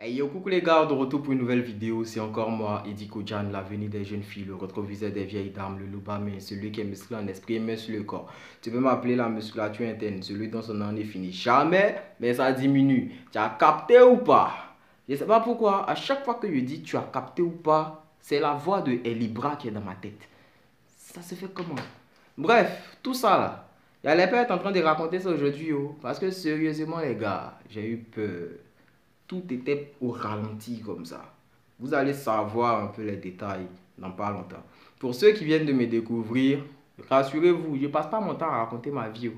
Hey yo, coucou les gars, de retour pour une nouvelle vidéo. C'est encore moi, Eddie Kojan, l'avenir des jeunes filles, le rétroviseur des vieilles dames, le loup-bas-main, celui qui est musclé en esprit et main sur le corps. Tu peux m'appeler la musculature interne, celui dont son nom n'est fini jamais, mais ça diminue. Tu as capté ou pas? Je ne sais pas pourquoi, à chaque fois que je dis tu as capté ou pas, c'est la voix de Elibra qui est dans ma tête. Ça se fait comment? Bref, tout ça là. J'allais pas être en train de raconter ça aujourd'hui, parce que sérieusement les gars, j'ai eu peur. Tout était au ralenti comme ça. Vous allez savoir un peu les détails dans pas longtemps. Pour ceux qui viennent de me découvrir, rassurez-vous, je ne passe pas mon temps à raconter ma vie.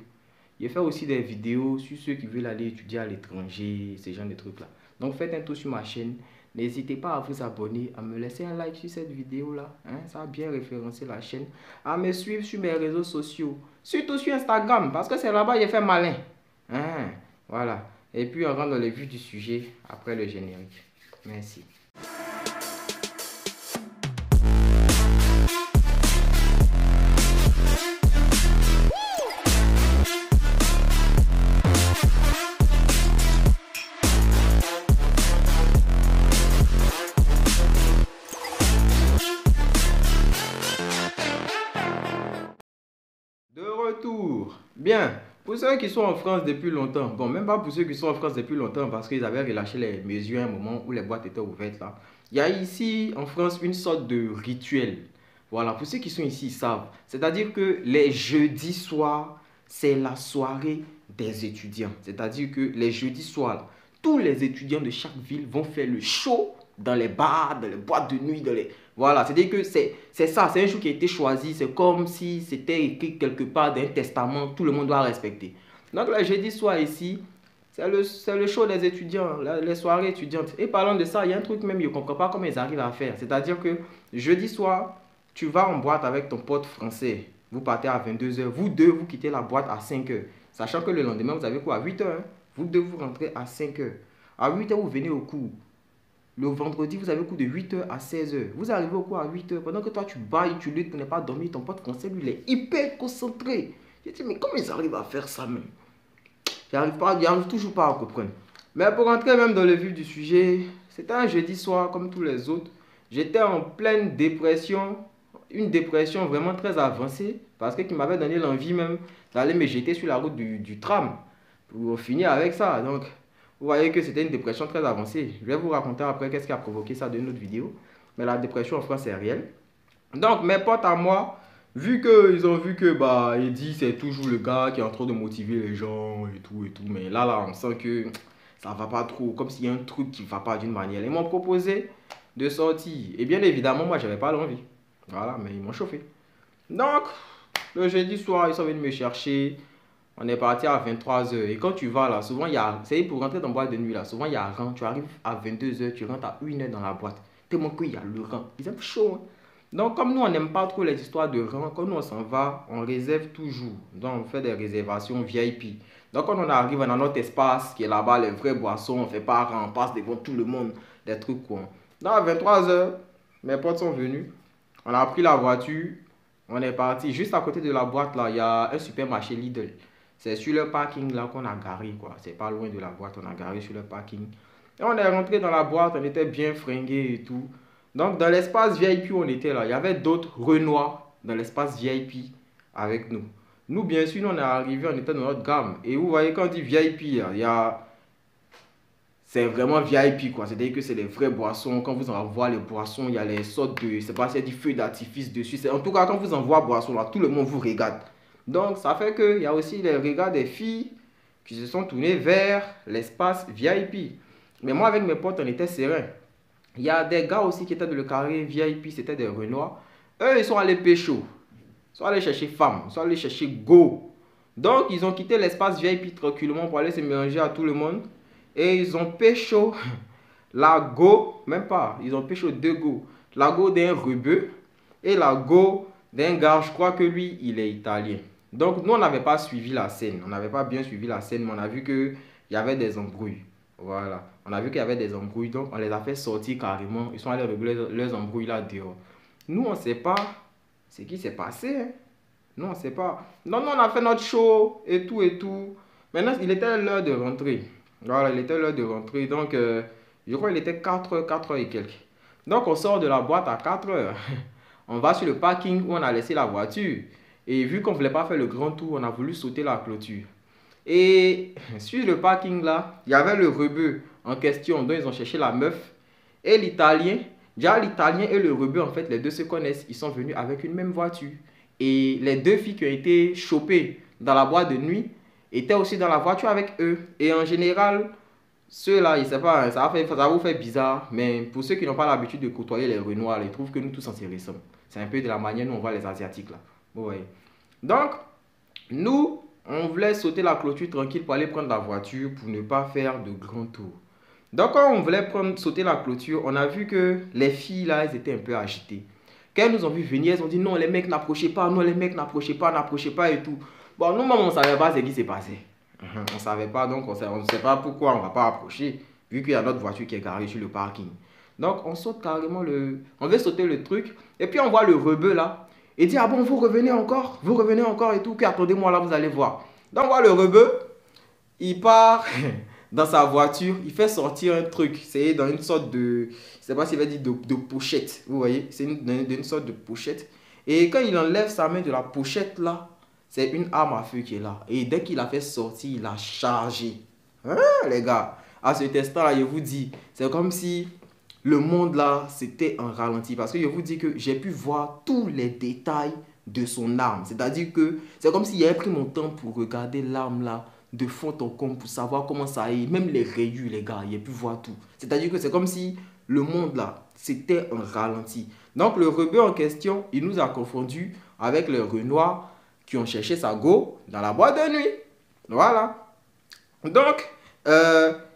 Je fais aussi des vidéos sur ceux qui veulent aller étudier à l'étranger, ce genre de trucs là. Donc faites un tour sur ma chaîne. N'hésitez pas à vous abonner, à me laisser un like sur cette vidéo là. Ça va bien référencer la chaîne. À me suivre sur mes réseaux sociaux. Surtout sur Instagram, parce que c'est là-bas que j'ai fait malin. Voilà. Et puis on rentre dans le vif du sujet après le générique. Merci. De retour. Bien. Pour ceux qui sont en France depuis longtemps, bon, même pas pour ceux qui sont en France depuis longtemps parce qu'ils avaient relâché les mesures à un moment où les boîtes étaient ouvertes là. Il y a ici en France une sorte de rituel. Voilà, pour ceux qui sont ici, ils savent. C'est-à-dire que les jeudis soirs, c'est la soirée des étudiants. C'est-à-dire que les jeudis soirs, tous les étudiants de chaque ville vont faire le show dans les bars, dans les boîtes de nuit, dans les... Voilà, c'est-à-dire que c'est ça, c'est un jour qui a été choisi, c'est comme si c'était écrit quelque part dans un testament, tout le monde doit respecter. Donc le jeudi soir ici, c'est le show des étudiants, les soirées étudiantes. Et parlant de ça, il y a un truc même, je ne comprends pas comment ils arrivent à faire. C'est-à-dire que jeudi soir, tu vas en boîte avec ton pote français, vous partez à 22 h, vous deux, vous quittez la boîte à 5 h. Sachant que le lendemain, vous avez quoi? À 8 h, vous deux, vous rentrez à 5 h. À 8 h, vous venez au cours. Le vendredi, vous avez cours de 8 h à 16 h. Vous arrivez au cours à 8 h. Pendant que toi, tu bailles, tu luttes pour ne pas dormir. Ton pote français, lui, il est hyper concentré. Je dis, mais comment ils arrivent à faire ça même? J'arrive toujours pas à comprendre. Mais pour rentrer même dans le vif du sujet, c'était un jeudi soir comme tous les autres. J'étais en pleine dépression. Une dépression vraiment très avancée. Parce que qui m'avait donné l'envie même d'aller me jeter sur la route du tram. Pour finir avec ça. Donc... Vous voyez que c'était une dépression très avancée. Je vais vous raconter après qu'est-ce qui a provoqué ça dans une autre vidéo. Mais la dépression en France est réelle. Donc mes potes à moi, vu qu'ils ont vu que Eddie c'est toujours le gars qui est en train de motiver les gens et tout. Mais là on sent que ça va pas trop. Comme s'il y a un truc qui va pas d'une manière. Ils m'ont proposé de sortir. Et bien évidemment moi j'avais pas l'envie. Voilà, mais ils m'ont chauffé. Donc le jeudi soir ils sont venus me chercher. On est parti à 23 h. Et quand tu vas là, souvent il y a... C'est pour rentrer dans la boîte de nuit là. Souvent il y a un rang. Tu arrives à 22 h, tu rentres à 1 h dans la boîte. Tellement qu'il y a le rang. Ils aiment chaud. Donc comme nous on n'aime pas trop les histoires de rang, quand nous on s'en va, on réserve toujours. Donc on fait des réservations VIP. Donc quand on arrive, on a notre espace qui est là-bas, les vraies boissons. On fait pas rang, on passe devant tout le monde. Des trucs quoi. Donc à 23 h, mes potes sont venus. On a pris la voiture. On est parti. Juste à côté de la boîte là, il y a un supermarché Lidl. C'est sur le parking là qu'on a garé quoi. C'est pas loin de la boîte, on a garé sur le parking. Et on est rentré dans la boîte, on était bien fringués et tout. Donc dans l'espace VIP où on était là, il y avait d'autres Renois dans l'espace VIP avec nous. Nous bien sûr, on est arrivé, on était dans notre gamme. Et vous voyez quand on dit VIP, il y a... C'est vraiment VIP quoi. C'est-à-dire que c'est les vraies boissons. Quand vous envoie les boissons, il y a les sortes de... C'est pas, c'est du feu d'artifice dessus. En tout cas, quand vous envoie boissons là, tout le monde vous regarde. Donc, ça fait qu'il y a aussi les regards des filles qui se sont tournées vers l'espace VIP. Mais moi, avec mes potes, on était serein. Il y a des gars aussi qui étaient dans le carré VIP, c'était des Renois. Eux, ils sont allés pécho. Ils sont allés chercher femmes, ils sont allés chercher go. Donc, ils ont quitté l'espace VIP tranquillement pour aller se mélanger à tout le monde. Et ils ont pécho la go, même pas, ils ont pécho deux go. La go d'un rebeu et la go d'un gars, je crois que lui, il est italien. Donc, nous, on n'avait pas suivi la scène. On n'avait pas bien suivi la scène, mais on a vu qu'il y avait des embrouilles. Voilà. On a vu qu'il y avait des embrouilles, donc on les a fait sortir carrément. Ils sont allés régler leurs embrouilles là dehors. Nous, on ne sait pas ce qui s'est passé. Nous, on ne sait pas. Non, on a fait notre show et tout. Maintenant, il était l'heure de rentrer. Voilà, il était l'heure de rentrer. Donc, Je crois qu'il était 4 heures et quelques. Donc on sort de la boîte à 4 heures. On va sur le parking où on a laissé la voiture. Et vu qu'on ne voulait pas faire le grand tour, on a voulu sauter la clôture. Et sur le parking là, il y avait le rebeu en question dont ils ont cherché la meuf. Et l'italien, déjà l'italien et le rebeu, en fait, les deux se connaissent. Ils sont venus avec une même voiture. Et les deux filles qui ont été chopées dans la boîte de nuit étaient aussi dans la voiture avec eux. Et en général, ceux-là, je sais pas, ça vous fait bizarre. Mais pour ceux qui n'ont pas l'habitude de côtoyer les Renois, ils trouvent que nous tous on se ressemble. C'est un peu de la manière dont on voit les Asiatiques là. Vous voyez. Donc, nous, on voulait sauter la clôture tranquille pour aller prendre la voiture pour ne pas faire de grands tours. Donc, quand on voulait sauter la clôture, on a vu que les filles là, elles étaient un peu agitées. Quand elles nous ont vu venir, elles ont dit non, les mecs n'approchez pas, non, les mecs n'approchez pas et tout. Bon, nous-mêmes, on ne savait pas ce qui s'est passé. On ne savait pas, donc on ne sait pas pourquoi on ne va pas approcher, vu qu'il y a notre voiture qui est garée sur le parking. Donc, on saute carrément on veut sauter le truc, et puis on voit le rebeu là. Il dit, ah bon, vous revenez encore et tout, que attendez-moi là, vous allez voir. Donc, on voit le rebeu, il part dans sa voiture, il fait sortir un truc, c'est dans une sorte de, je ne sais pas s'il va dire de pochette, vous voyez, c'est une sorte de pochette. Et quand il enlève sa main de la pochette là, c'est une arme à feu qui est là. Et dès qu'il a fait sortir, il a chargé. Hein, les gars, à cet instant-là, je vous dis, c'est comme si le monde là, c'était en ralenti. Parce que je vous dis que j'ai pu voir tous les détails de son arme. C'est-à-dire que c'est comme si j'avais pris mon temps pour regarder l'arme là de fond en comble pour savoir comment ça est. Même les rayures, les gars, j'ai pu voir tout. C'est-à-dire que c'est comme si le monde là, c'était en ralenti. Donc le rebeu en question, il nous a confondus avec les Renois qui ont cherché sa go dans la boîte de nuit. Voilà. Donc,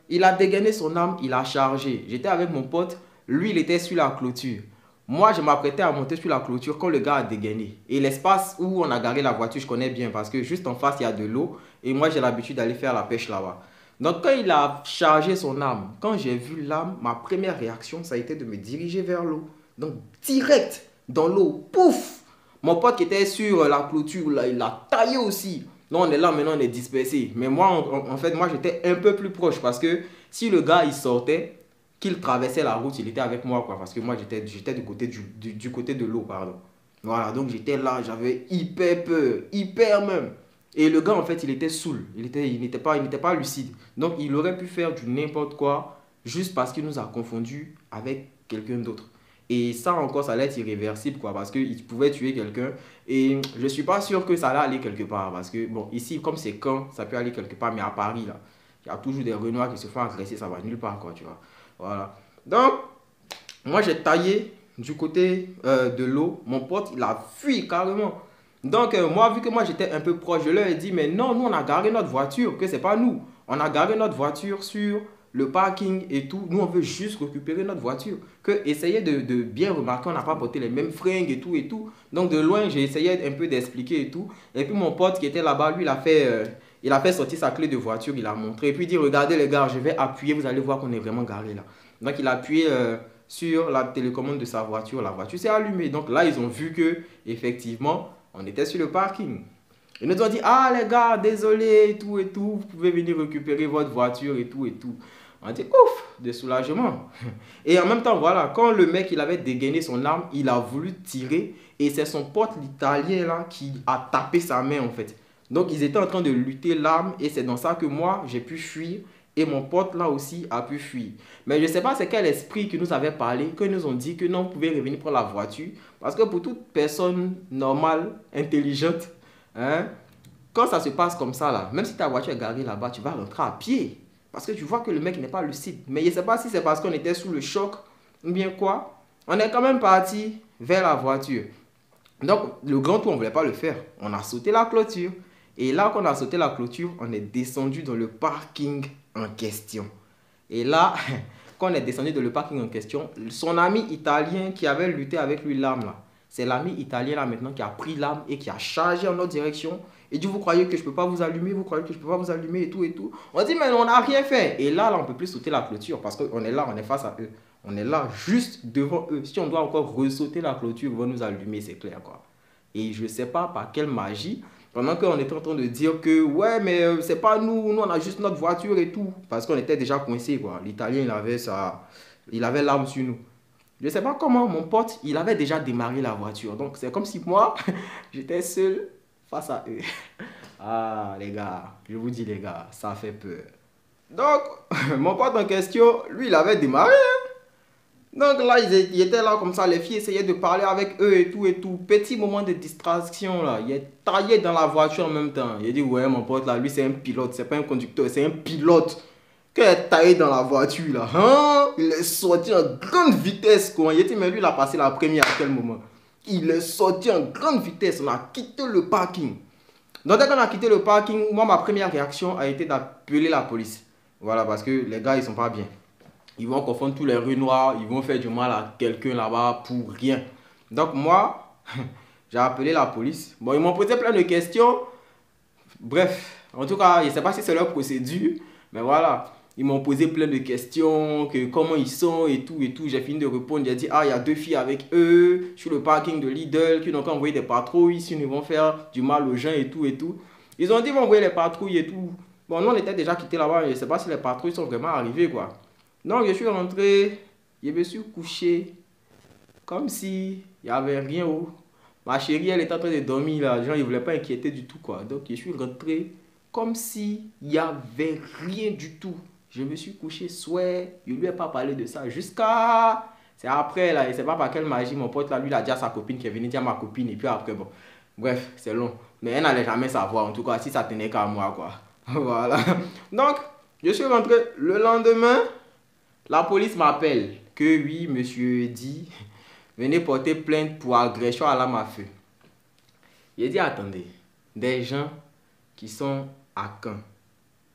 il a dégainé son arme, il a chargé. J'étais avec mon pote, lui il était sur la clôture. Moi je m'apprêtais à monter sur la clôture quand le gars a dégainé. Et l'espace où on a garé la voiture, je connais bien parce que juste en face il y a de l'eau. Et moi j'ai l'habitude d'aller faire la pêche là-bas. Donc quand il a chargé son arme, quand j'ai vu l'arme, ma première réaction ça a été de me diriger vers l'eau. Donc direct dans l'eau, pouf! Mon pote qui était sur la clôture, là, il a taillé aussi. Là, on est là, maintenant, on est dispersé. Mais moi, en fait, moi, j'étais un peu plus proche. Parce que si le gars, il sortait, qu'il traversait la route, il était avec moi, quoi. Parce que moi, j'étais du côté du côté de l'eau, pardon. Voilà, donc j'étais là, j'avais hyper peur, hyper même. Et le gars, en fait, il était saoul. Il n'était pas lucide. Donc, il aurait pu faire du n'importe quoi juste parce qu'il nous a confondus avec quelqu'un d'autre. Et ça encore, ça allait être irréversible, quoi, parce qu'il pouvait tuer quelqu'un. Et je ne suis pas sûr que ça allait aller quelque part. Parce que, bon, ici, comme c'est quand, ça peut aller quelque part. Mais à Paris, là, il y a toujours des Renois qui se font agresser, ça va nulle part, quoi, tu vois. Voilà. Donc, moi, j'ai taillé du côté de l'eau. Mon pote, il a fui carrément. Donc, moi, vu que moi, j'étais un peu proche, je leur ai dit, mais non, nous, on a garé notre voiture, que c'est pas nous. On a garé notre voiture sur le parking et tout. Nous, on veut juste récupérer notre voiture. Que essayer de bien remarquer, on n'a pas porté les mêmes fringues et tout et tout. Donc, de loin, j'ai essayé un peu d'expliquer et tout. Et puis, mon pote qui était là-bas, lui, il a fait sortir sa clé de voiture, il a montré. Et puis, il dit, regardez les gars, je vais appuyer, vous allez voir qu'on est vraiment garé là. Donc, il a appuyé sur la télécommande de sa voiture. La voiture s'est allumée. Donc, là, ils ont vu que, effectivement, on était sur le parking. Ils nous ont dit, ah les gars, désolé et tout, vous pouvez venir récupérer votre voiture et tout et tout. On a dit, ouf, de soulagement. Et en même temps, voilà, quand le mec, il avait dégainé son arme, il a voulu tirer et c'est son pote l'italien là qui a tapé sa main en fait. Donc, ils étaient en train de lutter l'arme et c'est dans ça que moi, j'ai pu fuir et mon pote là aussi a pu fuir. Mais je ne sais pas c'est quel esprit qui nous avait parlé, qu'ils nous ont dit que non, vous pouvez revenir prendre la voiture. Parce que pour toute personne normale, intelligente, hein, quand ça se passe comme ça là, même si ta voiture est garée là-bas, tu vas rentrer à pied. Parce que tu vois que le mec n'est pas lucide. Mais je ne sais pas si c'est parce qu'on était sous le choc ou bien quoi. On est quand même parti vers la voiture. Donc, le grand tour, on ne voulait pas le faire. On a sauté la clôture. Et là, quand on a sauté la clôture, on est descendu dans le parking en question. Et là, quand on est descendu dans le parking en question, son ami italien qui avait lutté avec lui l'arme là, c'est l'ami italien là maintenant qui a pris l'arme et qui a chargé en notre direction. Et dit, vous croyez que je ne peux pas vous allumer, vous croyez que je ne peux pas vous allumer et tout et tout. On dit, mais on n'a rien fait. Et là, on ne peut plus sauter la clôture parce qu'on est là, on est face à eux. On est là juste devant eux. Si on doit encore ressauter la clôture, ils vont nous allumer, c'est clair quoi. Et je ne sais pas par quelle magie, Pendant qu'on était en train de dire que, ouais, mais c'est pas nous, nous on a juste notre voiture et tout. Parce qu'on était déjà coincés, quoi. L'Italien, il avait l'arme sur nous. Je sais pas comment, mon pote, il avait déjà démarré la voiture. Donc c'est comme si moi, j'étais seul face à eux. Ah, les gars, je vous dis, les gars, ça fait peur. Donc, mon pote en question, lui, il avait démarré. Donc là, ils étaient là comme ça, les filles essayaient de parler avec eux et tout et tout. Petit moment de distraction là, il est taillé dans la voiture en même temps. Il a dit, ouais, mon pote là, lui c'est un pilote, c'est pas un conducteur, c'est un pilote. Qu'il est taillé dans la voiture là, hein? Il est sorti en grande vitesse quoi. Il a dit, mais lui il a passé la première à quel moment? Il est sorti en grande vitesse, on a quitté le parking. Donc dès qu'on a quitté le parking, moi ma première réaction a été d'appeler la police. Voilà, parce que les gars ils sont pas bien. Ils vont confondre tous les rues noires, ils vont faire du mal à quelqu'un là-bas pour rien. Donc moi, j'ai appelé la police. Bon, ils m'ont posé plein de questions. Bref, en tout cas, je ne sais pas si c'est leur procédure, mais voilà. Ils m'ont posé plein de questions, que comment ils sont et tout et tout. J'ai fini de répondre, j'ai dit, ah, il y a 2 filles avec eux sur le parking de Lidl qui n'ont qu'à envoyer des patrouilles, sinon ils vont faire du mal aux gens et tout et tout. Ils ont dit, ils vont envoyer les patrouilles et tout. Bon, nous on était déjà quittés là-bas, je ne sais pas si les patrouilles sont vraiment arrivées quoi. Donc je suis rentré, je me suis couché comme si il n'y avait rien où. Ma chérie, elle était en train de dormir là, les gens ils ne voulaient pas inquiéter du tout quoi. Donc je suis rentré comme si il n'y avait rien du tout. Je me suis couché, souhait, je ne lui ai pas parlé de ça jusqu'à... C'est après là, je ne sais pas par quelle magie, mon pote là, lui il a dit à sa copine qui est venue dire à ma copine et puis après bon. Bref, c'est long. Mais elle n'allait jamais savoir, en tout cas si ça tenait qu'à moi quoi. Voilà. Donc, je suis rentré le lendemain. La police m'appelle que oui, monsieur dit, venez porter plainte pour agression à l'arme à feu. J'ai dit, attendez, des gens qui sont à Caen,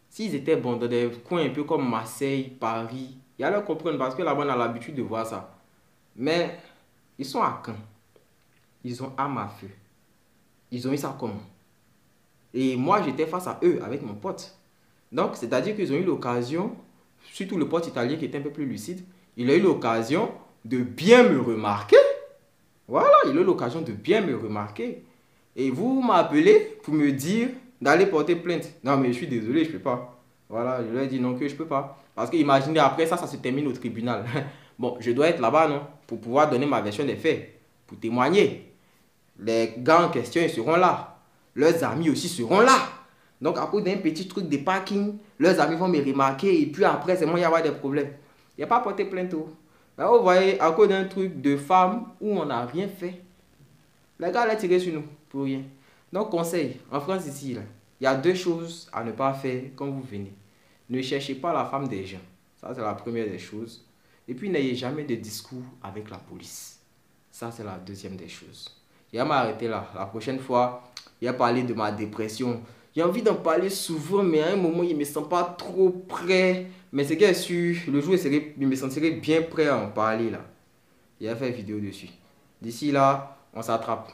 s'ils étaient bons dans des coins un peu comme Marseille, Paris, ils allaient comprendre parce que là-bas on a l'habitude de voir ça. Mais ils sont à Caen, ils ont arme à feu. Ils ont eu ça comment? Et moi j'étais face à eux avec mon pote. Donc c'est-à-dire qu'ils ont eu l'occasion, surtout le pote italien qui était un peu plus lucide, il a eu l'occasion de bien me remarquer. Voilà, il a eu l'occasion de bien me remarquer. Et vous m'appelez pour me dire d'aller porter plainte. Non, mais je suis désolé, je ne peux pas. Voilà, je lui ai dit non que je ne peux pas. Parce que imaginez, après ça, ça se termine au tribunal. Bon, je dois être là-bas, non? Pour pouvoir donner ma version des faits. Pour témoigner. Les gars en question, ils seront là. Leurs amis aussi seront là. Donc, à cause d'un petit truc de parking, leurs amis vont me remarquer et puis après, c'est moi qui va y avoir des problèmes. Il n'y a pas porté plainte. Là, vous voyez, à cause d'un truc de femme où on n'a rien fait, les gars allaient tirer sur nous pour rien. Donc, conseil, en France ici, là, il y a 2 choses à ne pas faire quand vous venez. Ne cherchez pas la femme des gens. Ça, c'est la première des choses. Et puis, n'ayez jamais de discours avec la police. Ça, c'est la deuxième des choses. Il va m'arrêter là. La prochaine fois, il va parler de ma dépression. J'ai envie d'en parler souvent, mais à un moment, il ne me sent pas trop prêt. Mais c'est bien sûr, le jour où il me sentirait bien prêt à en parler là. Il a fait une vidéo dessus. D'ici là, on s'attrape.